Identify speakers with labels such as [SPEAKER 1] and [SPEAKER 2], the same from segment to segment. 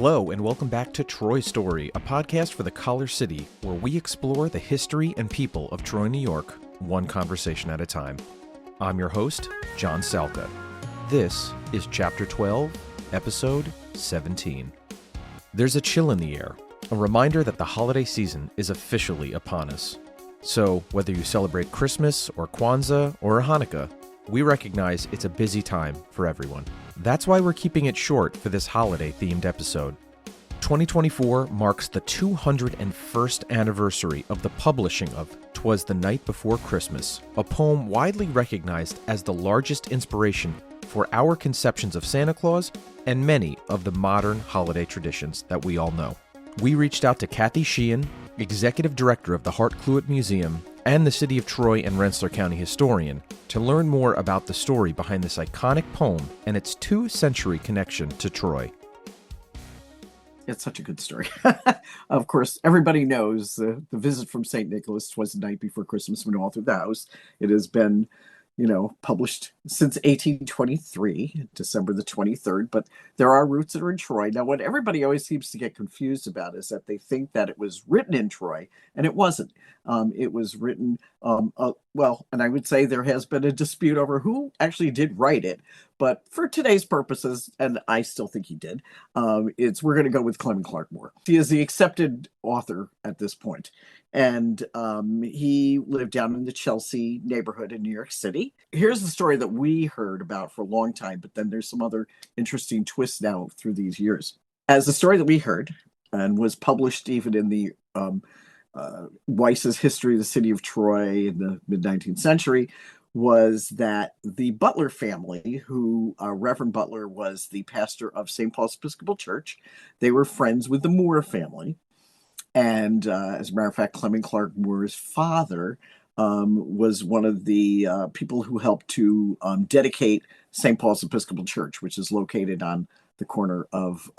[SPEAKER 1] Hello, and welcome back to Troy Story, a podcast for the Collar City, where we explore the history and people of Troy, New York, one conversation at a time. I'm your host, John Salka. This is Chapter 12, Episode 17. There's a chill in the air, a reminder that the holiday season is officially upon us. So, whether you celebrate Christmas or Kwanzaa or Hanukkah, we recognize it's a busy time for everyone. That's why we're keeping it short for this holiday-themed episode. 2024 marks the 201st anniversary of the publishing of Twas the Night Before Christmas, a poem widely recognized as the largest inspiration for our conceptions of Santa Claus and many of the modern holiday traditions that we all know. We reached out to Kathy Sheehan, Executive Director of the Hart Cluett Museum and the City of Troy and Rensselaer County historian, to learn more about the story behind this iconic poem and its 2-century connection to Troy.
[SPEAKER 2] It's such a good story. Of course, everybody knows the visit from St. Nicholas, Twas the Night Before Christmas, went all through the house. It has been, published since 1823, December the 23rd, but there are roots that are in Troy. Now, what everybody always seems to get confused about is that they think that it was written in Troy, and it wasn't. It was written, and I would say there has been a dispute over who actually did write it, but for today's purposes, and I still think he did, we're going to go with Clement Clark Moore. He is the accepted author at this point. And he lived down in the Chelsea neighborhood in New York City. Here's the story that we heard about for a long time, but then there's some other interesting twists now through these years. As the story that we heard, and was published even in the Weiss's History of the City of Troy in the mid-19th century, was that the Butler family, who Reverend Butler was the pastor of St. Paul's Episcopal Church, they were friends with the Moore family. And as a matter of fact, Clement Clark Moore's father was one of the people who helped to dedicate St. Paul's Episcopal Church, which is located on the corner of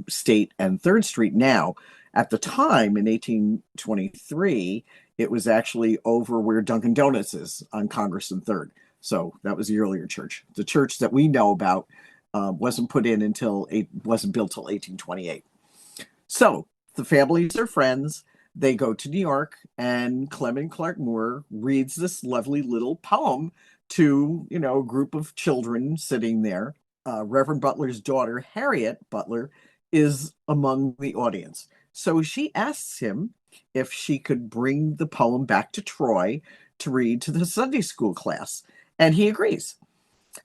[SPEAKER 2] State and 3rd Street now. At the time, in 1823, it was actually over where Dunkin' Donuts is on Congress and 3rd. So that was the earlier church. The church that we know about wasn't built till 1828. So the families are friends. They go to New York, and Clement Clark Moore reads this lovely little poem to, a group of children sitting there. Reverend Butler's daughter, Harriet Butler, is among the audience. So she asks him if she could bring the poem back to Troy to read to the Sunday school class, and he agrees.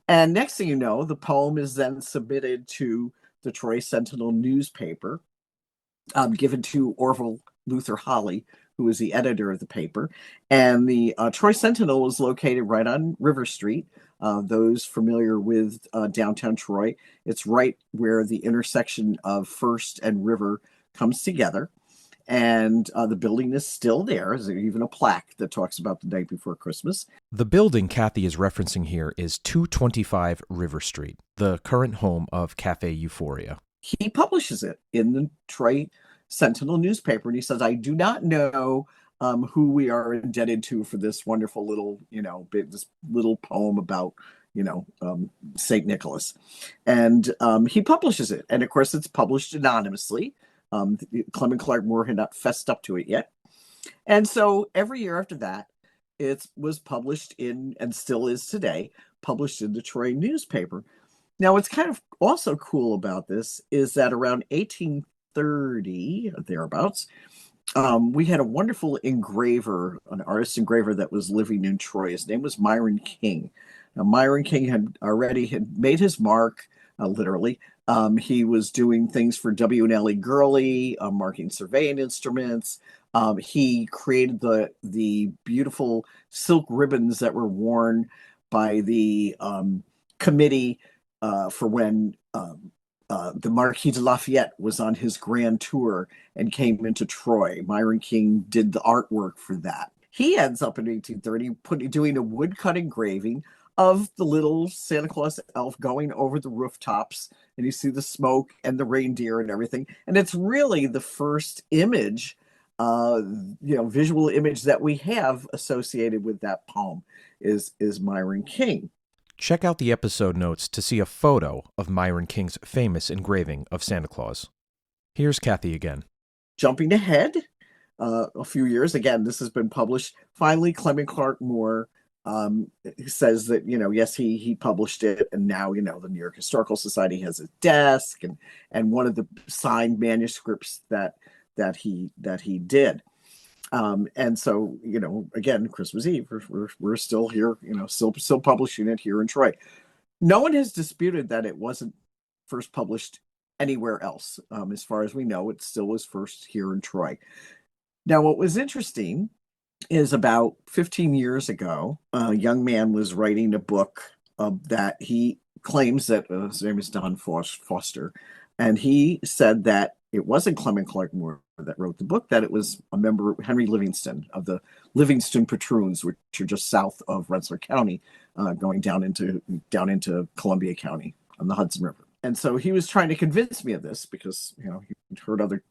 [SPEAKER 2] And next thing you know, the poem is then submitted to the Troy Sentinel newspaper, given to Orville Luther Holly, who was the editor of the paper. And the Troy Sentinel was located right on River Street. Those familiar with downtown Troy, it's right where the intersection of First and River comes together. And the building is still there. There's even a plaque that talks about the night before Christmas.
[SPEAKER 1] The building Kathy is referencing here is 225 River Street, the current home of Cafe Euphoria.
[SPEAKER 2] He publishes it in the Troy Sentinel newspaper, and he says, I do not know who we are indebted to for this wonderful little, this little poem about, St. Nicholas. And he publishes it. And of course, it's published anonymously. Clement Clark Moore had not fessed up to it yet. And so every year after that, it was published in, and still is today, published in the Troy newspaper. Now, what's kind of also cool about this is that around 1830, thereabouts, we had a wonderful engraver, an artist engraver that was living in Troy. His name was Myron King. Now, Myron King had made his mark, literally. He was doing things for W&L Gurley, marking surveying instruments. He created the beautiful silk ribbons that were worn by the committee for when the Marquis de Lafayette was on his grand tour and came into Troy. Myron King did the artwork for that. He ends up in 1830 doing a woodcut engraving of the little Santa Claus elf going over the rooftops, and you see the smoke and the reindeer and everything. And it's really the first image, visual image that we have associated with that poem is Myron King.
[SPEAKER 1] Check out the episode notes to see a photo of Myron King's famous engraving of Santa Claus. Here's Kathy again.
[SPEAKER 2] Jumping ahead a few years, again, this has been published. Finally, Clement Clark Moore says that, yes, he published it, and now, the New York Historical Society has a desk, and one of the signed manuscripts that he did. And so, again, Christmas Eve, we're still here, still publishing it here in Troy. No one has disputed that it wasn't first published anywhere else. As far as we know, it still was first here in Troy. Now, what was interesting is about 15 years ago, a young man was writing a book that he claims that his name is Don Foster, and he said that it wasn't Clement Clark Moore that wrote the book, that it was a member, Henry Livingston, of the Livingston Patroons, which are just south of Rensselaer County, going down into Columbia County on the Hudson River. And so he was trying to convince me of this because, he'd heard other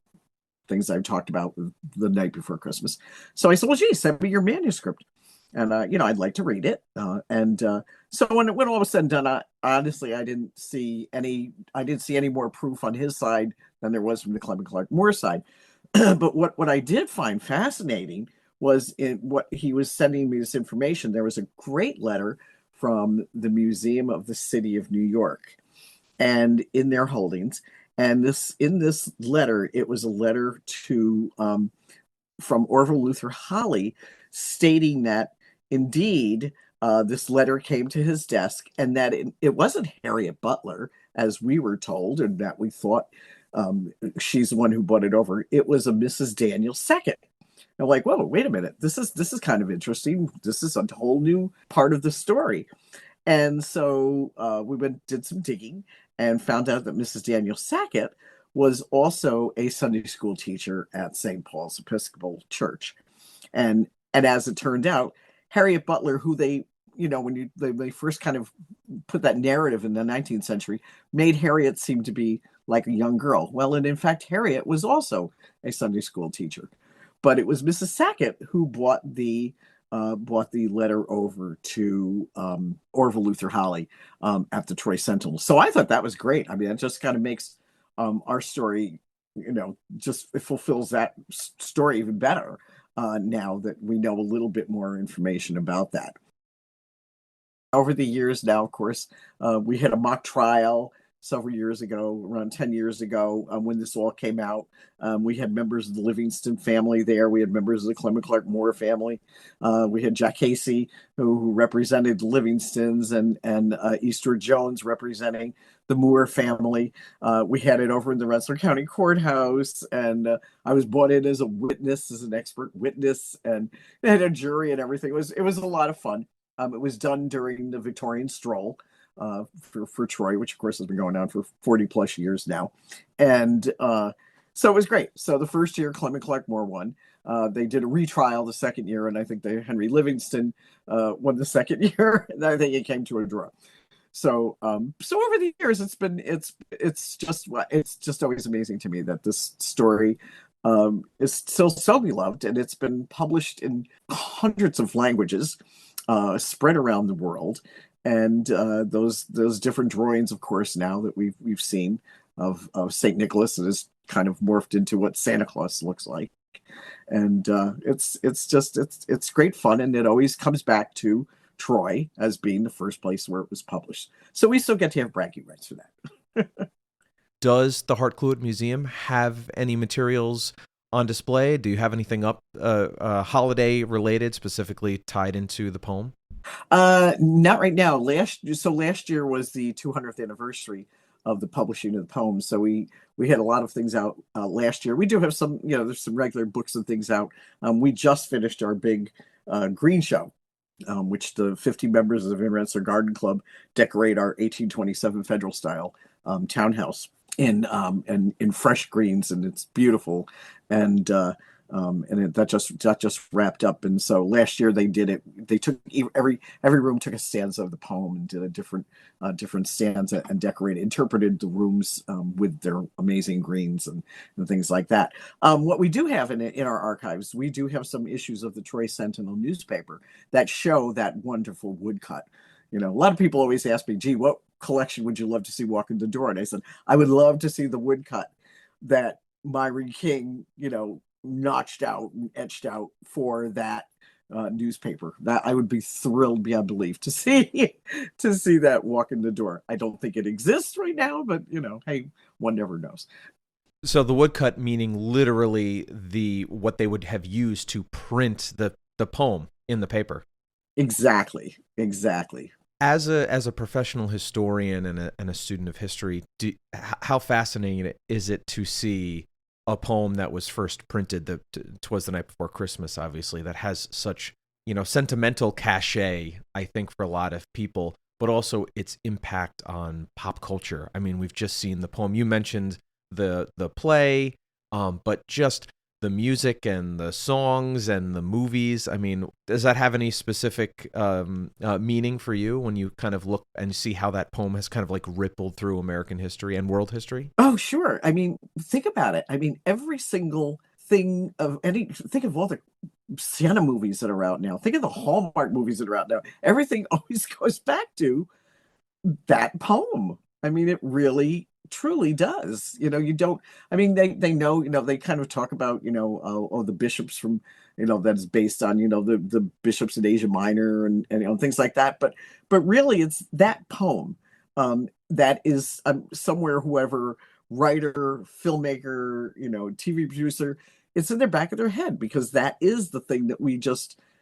[SPEAKER 2] things I've talked about the night before Christmas. So I said, well, gee, send me your manuscript. And, I'd like to read it. So when all was said and done, honestly, I didn't see any more proof on his side than there was from the Clement Clark Moore side. But what I did find fascinating was in what he was sending me this information. There was a great letter from the Museum of the City of New York, and in their holdings. And in this letter, it was a letter to from Orville Luther Holly, stating that indeed this letter came to his desk, and that it wasn't Harriet Butler, as we were told, and that we thought she's the one who brought it over. It was a Mrs. Daniel II. I'm like, whoa, wait a minute. This is kind of interesting. This is a whole new part of the story. And so we did some digging and found out that Mrs. Daniel II was also a Sunday school teacher at St. Paul's Episcopal Church. And as it turned out, Harriet Butler, who they first kind of put that narrative in the 19th century, made Harriet seem to be like a young girl. Well, and in fact, Harriet was also a Sunday school teacher. But it was Mrs. Sackett who brought the letter over to Orville Luther Holly at the Troy Sentinel. So I thought that was great. I mean, it just kind of makes our story, it fulfills that story even better now that we know a little bit more information about that. Over the years now, of course, we had a mock trial several years ago, around 10 years ago, when this all came out. We had members of the Livingston family there. We had members of the Clement Clark Moore family. We had Jack Casey, who represented the Livingstons, and Eastwood Jones representing the Moore family. We had it over in the Rensselaer County Courthouse, and I was brought in as a witness, as an expert witness, and they had a jury and everything. It was a lot of fun. It was done during the Victorian stroll for Troy, which of course has been going on for 40 plus years now. And so it was great. So the first year, Clement Clark Moore won. They did a retrial the second year, and I think Henry Livingston won the second year, and I think it came to a draw. So over the years, it's just always amazing to me that this story is still so beloved, and it's been published in hundreds of languages, spread around the world. And those different drawings, of course, now that we've seen of St. Nicholas, it has kind of morphed into what Santa Claus looks like. And it's great fun, and it always comes back to Troy as being the first place where it was published. So we still get to have bragging rights for that.
[SPEAKER 1] Does the Hart Cluett Museum have any materials on display? Do you have anything up holiday related, specifically tied into the poem?
[SPEAKER 2] Not right now. Last year was the 200th anniversary of the publishing of the poem. So we had a lot of things out last year. We do have some, there's some regular books and things out. We just finished our big green show, which the 50 members of the Van Rensselaer Garden Club decorate our 1827 Federal style townhouse in fresh greens, and it's beautiful. And that just wrapped up. And so last year they did it. They took every room took a stanza of the poem and did a different stanza and interpreted the rooms with their amazing greens and things like that. What we do have in our archives, we do have some issues of the Troy Sentinel newspaper that show that wonderful woodcut. A lot of people always ask me, gee, what collection would you love to see walk in the door? And I said, I would love to see the woodcut that Myron King, notched out and etched out for that newspaper. That I would be thrilled beyond belief to see to see that walk in the door. I don't think it exists right now, but hey, one never knows.
[SPEAKER 1] So the woodcut meaning literally what they would have used to print the poem in the paper.
[SPEAKER 2] Exactly.
[SPEAKER 1] As a professional historian and a student of history, how fascinating is it to see a poem that was first printed, "Twas the Night Before Christmas," obviously, that has such sentimental cachet, I think, for a lot of people, but also its impact on pop culture. I mean, we've just seen the poem. You mentioned the play, but just the music and the songs and the movies. I mean, does that have any specific meaning for you when you kind of look and see how that poem has kind of like rippled through American history and world history?
[SPEAKER 2] Oh, sure. I mean, think about it. I mean, every single thing think of all the Santa movies that are out now. Think of the Hallmark movies that are out now. Everything always goes back to that poem. I mean, it really truly does. You don't, I mean, they know, they kind of talk about, the bishops from, that's based on, the bishops in Asia Minor and things like that. But really it's that poem that is somewhere, whoever writer, filmmaker, TV producer, it's in their back of their head, because that is the thing that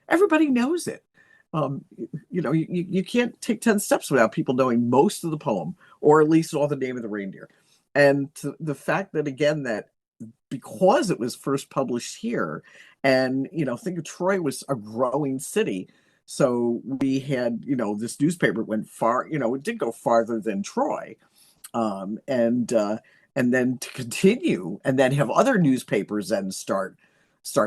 [SPEAKER 2] everybody knows it. You can't take 10 steps without people knowing most of the poem, or at least all the name of the reindeer. And the fact that, again, that because it was first published here, and, think of Troy was a growing city. So we had, this newspaper went far, it did go farther than Troy. And then to continue and then have other newspapers then start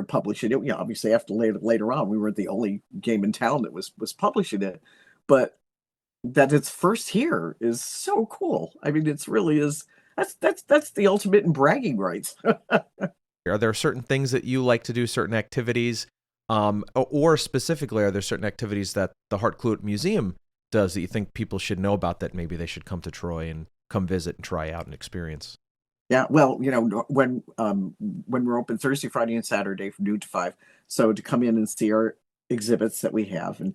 [SPEAKER 2] publishing it. Obviously after later on, we weren't the only game in town that was publishing it, but that it's first here is so cool. I mean, it's really is. That's the ultimate in bragging rights.
[SPEAKER 1] Are there certain things that you like to do, certain activities, or specifically, are there certain activities that the Hart Cluett Museum does that you think people should know about, that maybe they should come to Troy and come visit and try out and experience?
[SPEAKER 2] Yeah, well, when we're open Thursday, Friday, and Saturday from noon to 5, so to come in and see our exhibits that we have, and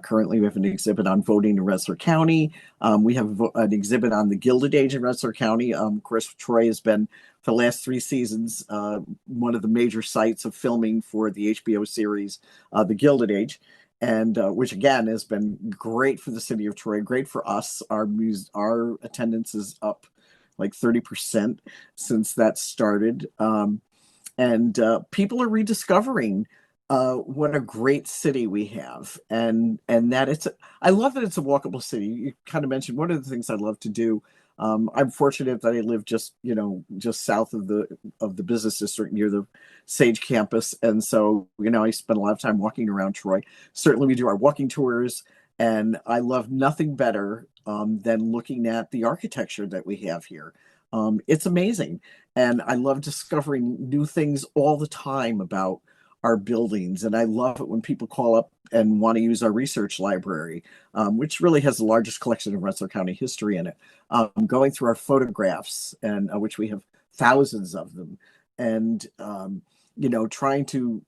[SPEAKER 2] currently we have an exhibit on voting in Rensselaer County. We have an exhibit on the Gilded Age in Rensselaer County. Of course, Troy has been, for the last 3 seasons, one of the major sites of filming for the HBO series, The Gilded Age, and which again has been great for the city of Troy, great for us. Our attendance is up like 30% since that started. And people are rediscovering what a great city we have. And that I love that it's a walkable city. You kind of mentioned one of the things I love to do. I'm fortunate that I live just south of the business district near the Sage campus. And so, I spend a lot of time walking around Troy. Certainly we do our walking tours, and I love nothing better than looking at the architecture that we have here. It's amazing. And I love discovering new things all the time about our buildings. And I love it when people call up and want to use our research library, which really has the largest collection of Rensselaer County history in it. Going through our photographs, and which we have thousands of them, and trying to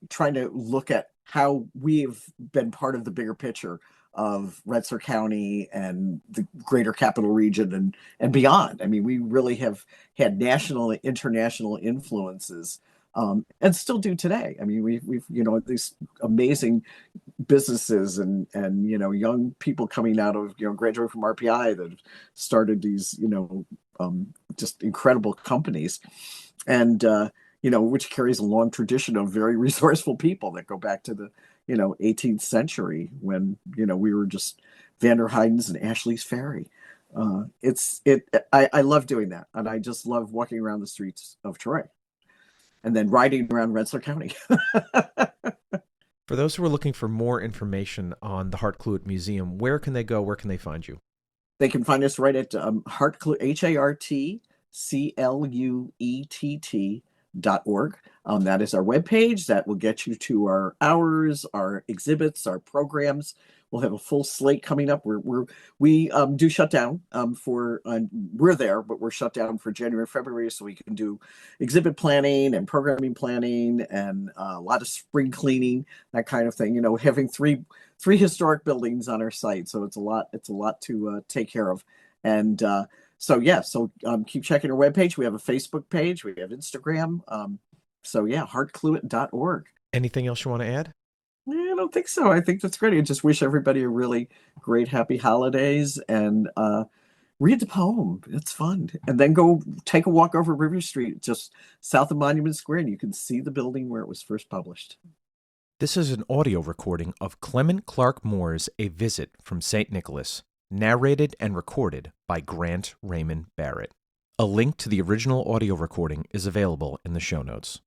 [SPEAKER 2] look at how we've been part of the bigger picture of Rensselaer County and the greater capital region and beyond. I mean, we really have had national and international influences, and still do today. I mean, we've these amazing businesses and young people coming out of graduating from RPI that have started these just incredible companies, and which carries a long tradition of very resourceful people that go back to the 18th century, when we were just Vanderheidens and Ashley's Ferry. I love doing that, and I just love walking around the streets of Troy and then riding around Rensselaer County.
[SPEAKER 1] For those who are looking for more information on the Hart Cluett Museum, where can they go? Where can they find you?
[SPEAKER 2] They can find us right at Hart Cluett, HartCluett.org. That is our webpage. That will get you to our hours, our exhibits, our programs. We'll have a full slate coming up. We do shut down we're there, but we're shut down for January, February, so we can do exhibit planning and programming planning and a lot of spring cleaning, that kind of thing. Having three historic buildings on our site, so it's a lot to take care of. And so keep checking our webpage. We have a Facebook page. We have Instagram. hartcluett.org.
[SPEAKER 1] Anything else you want to add?
[SPEAKER 2] I don't think so. I think that's great. I just wish everybody a really great, happy holidays, and read the poem. It's fun. And then go take a walk over River Street, just south of Monument Square, and you can see the building where it was first published.
[SPEAKER 1] This is an audio recording of Clement Clark Moore's A Visit from St. Nicholas, narrated and recorded by Grant Raymond Barrett. A link to the original audio recording is available in the show notes.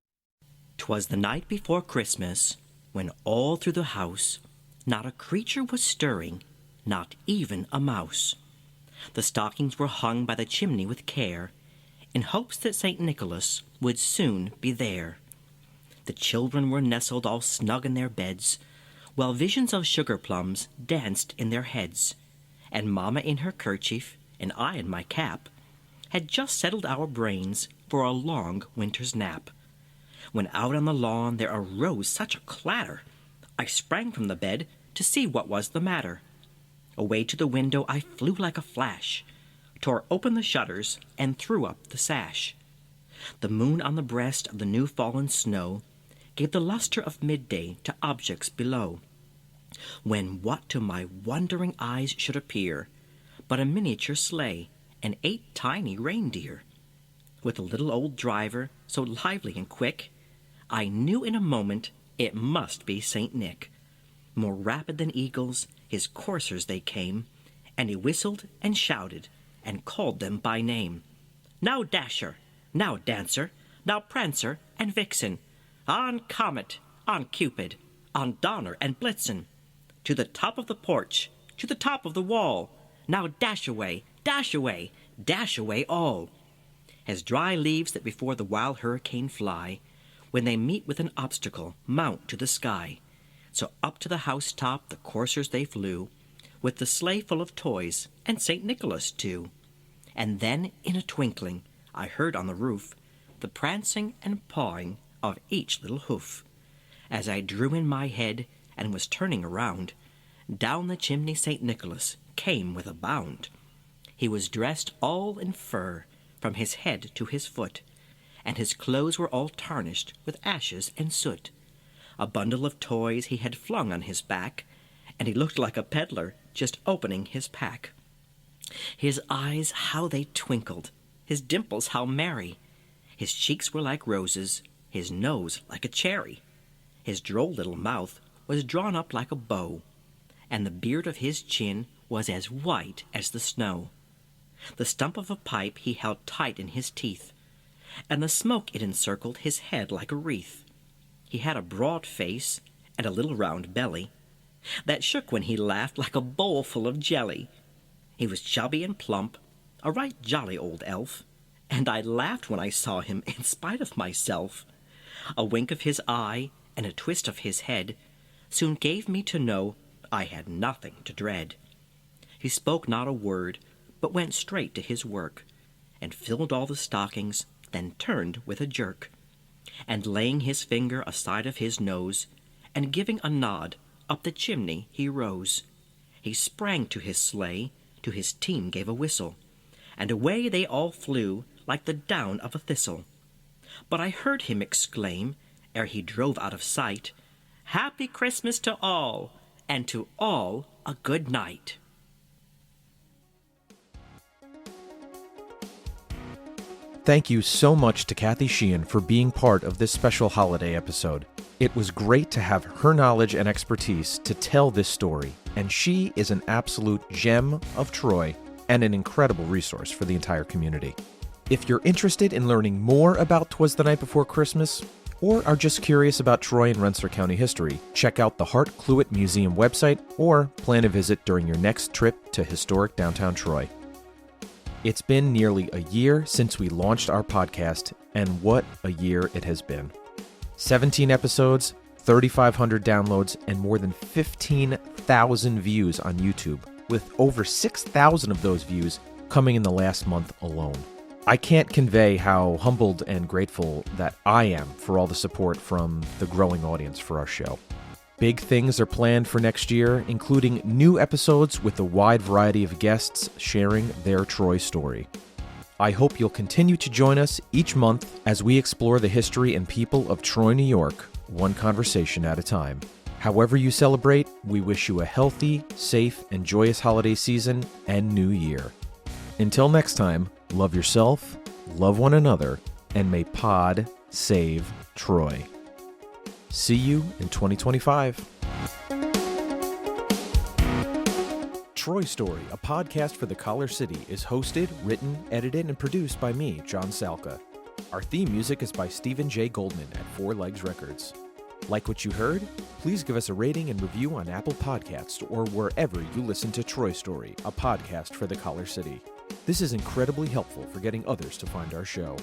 [SPEAKER 3] 'Twas the night before Christmas, when all through the house not a creature was stirring, not even a mouse. The stockings were hung by the chimney with care, in hopes that St. Nicholas would soon be there. The children were nestled all snug in their beds, while visions of sugar plums danced in their heads, and Mamma in her kerchief, and I in my cap, had just settled our brains for a long winter's nap. When out on the lawn there arose such a clatter, I sprang from the bed to see what was the matter. Away to the window I flew like a flash, tore open the shutters, and threw up the sash. The moon on the breast of the new-fallen snow gave the luster of midday to objects below, when what to my wondering eyes should appear but a miniature sleigh and 8 tiny reindeer. With a little old driver, so lively and quick, I knew in a moment it must be St. Nick. More rapid than eagles, his coursers they came, and he whistled and shouted, and called them by name. Now Dasher, now Dancer, now Prancer and Vixen, on Comet, on Cupid, on Donner and Blitzen, to the top of the porch, to the top of the wall, now dash away, dash away, dash away all. As dry leaves that before the wild hurricane fly, when they meet with an obstacle, mount to the sky. So up to the housetop the coursers they flew, with the sleigh full of toys, and St. Nicholas too. And then, in a twinkling, I heard on the roof the prancing and pawing of each little hoof. As I drew in my head and was turning around, down the chimney St. Nicholas came with a bound. He was dressed all in fur, from his head to his foot, and his clothes were all tarnished with ashes and soot. A bundle of toys he had flung on his back, and he looked like a peddler just opening his pack. His eyes, how they twinkled, his dimples how merry. His cheeks were like roses, his nose like a cherry. His droll little mouth was drawn up like a bow, and the beard of his chin was as white as the snow. The stump of a pipe he held tight in his teeth, and the smoke it encircled his head like a wreath. He had a broad face and a little round belly that shook when he laughed like a bowl full of jelly. He was chubby and plump, a right jolly old elf, and I laughed when I saw him in spite of myself. A wink of his eye and a twist of his head soon gave me to know I had nothing to dread. He spoke not a word, but went straight to his work, and filled all the stockings, then turned with a jerk, and laying his finger aside of his nose, and giving a nod, up the chimney he rose. He sprang to his sleigh, to his team gave a whistle, and away they all flew like the down of a thistle. But I heard him exclaim, ere he drove out of sight, "Happy Christmas to all, and to all a good night."
[SPEAKER 1] Thank you so much to Kathy Sheehan for being part of this special holiday episode. It was great to have her knowledge and expertise to tell this story, and she is an absolute gem of Troy and an incredible resource for the entire community. If you're interested in learning more about 'Twas the Night Before Christmas, or are just curious about Troy and Rensselaer County history, check out the Hart Cluett Museum website or plan a visit during your next trip to historic downtown Troy. It's been nearly a year since we launched our podcast, and what a year it has been. 17 episodes, 3,500 downloads, and more than 15,000 views on YouTube, with over 6,000 of those views coming in the last month alone. I can't convey how humbled and grateful that I am for all the support from the growing audience for our show. Big things are planned for next year, including new episodes with a wide variety of guests sharing their Troy story. I hope you'll continue to join us each month as we explore the history and people of Troy, New York, one conversation at a time. However you celebrate, we wish you a healthy, safe, and joyous holiday season and new year. Until next time, love yourself, love one another, and may Pod save Troy. See you in 2025. Troy Story, a podcast for the Collar City, is hosted, written, edited, and produced by me, John Salka. Our theme music is by Stephen J. Goldman at Four Legs Records. Like what you heard? Please give us a rating and review on Apple Podcasts or wherever you listen to Troy Story, a podcast for the Collar City. This is incredibly helpful for getting others to find our show.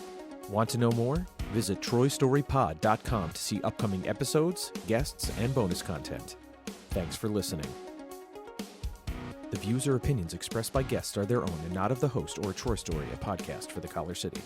[SPEAKER 1] Want to know more? Visit TroyStoryPod.com to see upcoming episodes, guests, and bonus content. Thanks for listening. The views or opinions expressed by guests are their own and not of the host or Troy Story, a podcast for the Collar City.